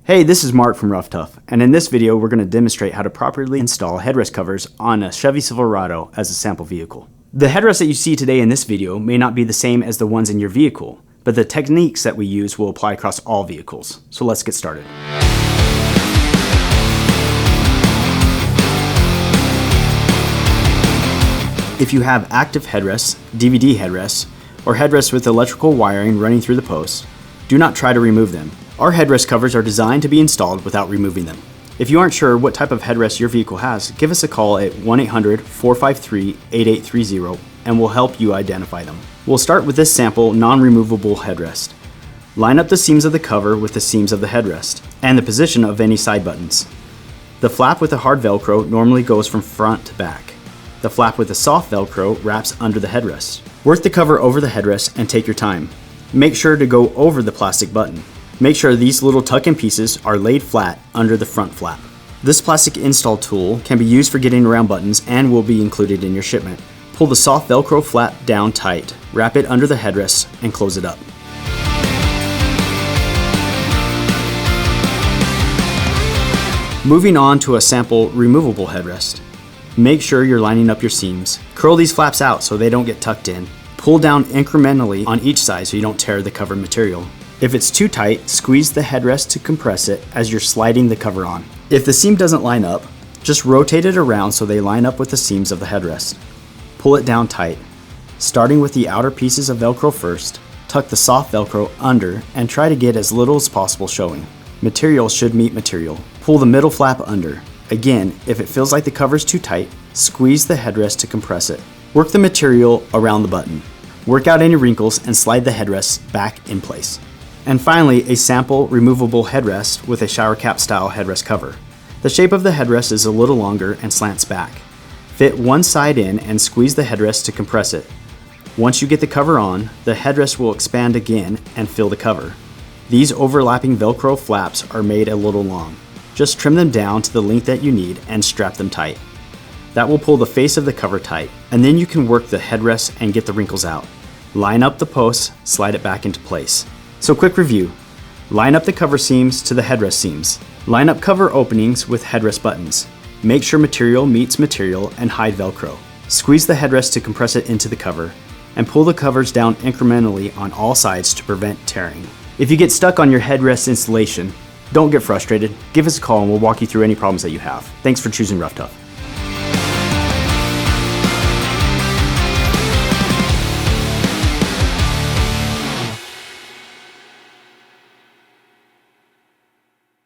Hey, this is Mark from Ruff Tuff, and in this video we're going to demonstrate how to properly install headrest covers on a Chevy Silverado as a sample vehicle. The headrests that you see today in this video may not be the same as the ones in your vehicle, but the techniques that we use will apply across all vehicles. So let's get started. If you have active headrests, DVD headrests, or headrests with electrical wiring running through the posts, do not try to remove them. Our headrest covers are designed to be installed without removing them. If you aren't sure what type of headrest your vehicle has, give us a call at 1-800-453-8830 and we'll help you identify them. We'll start with this sample non-removable headrest. Line up the seams of the cover with the seams of the headrest and the position of any side buttons. The flap with a hard Velcro normally goes from front to back. The flap with a soft Velcro wraps under the headrest. Work the cover over the headrest and take your time. Make sure to go over the plastic button. Make sure these little tuck-in pieces are laid flat under the front flap. This plastic install tool can be used for getting around buttons and will be included in your shipment. Pull the soft Velcro flap down tight, wrap it under the headrest, and close it up. Moving on to a sample removable headrest. Make sure you're lining up your seams. Curl these flaps out so they don't get tucked in. Pull down incrementally on each side so you don't tear the cover material. If it's too tight, squeeze the headrest to compress it as you're sliding the cover on. If the seam doesn't line up, just rotate it around so they line up with the seams of the headrest. Pull it down tight. Starting with the outer pieces of Velcro first, tuck the soft Velcro under and try to get as little as possible showing. Material should meet material. Pull the middle flap under. Again, if it feels like the cover is too tight, squeeze the headrest to compress it. Work the material around the button. Work out any wrinkles and slide the headrest back in place. And finally, a sample removable headrest with a shower cap style headrest cover. The shape of the headrest is a little longer and slants back. Fit one side in and squeeze the headrest to compress it. Once you get the cover on, the headrest will expand again and fill the cover. These overlapping Velcro flaps are made a little long. Just trim them down to the length that you need and strap them tight. That will pull the face of the cover tight, and then you can work the headrest and get the wrinkles out. Line up the posts, slide it back into place. So quick review. Line up the cover seams to the headrest seams. Line up cover openings with headrest buttons. Make sure material meets material and hide Velcro. Squeeze the headrest to compress it into the cover, and pull the covers down incrementally on all sides to prevent tearing. If you get stuck on your headrest installation, don't get frustrated. Give us a call and we'll walk you through any problems that you have. Thanks for choosing Ruff Tuff.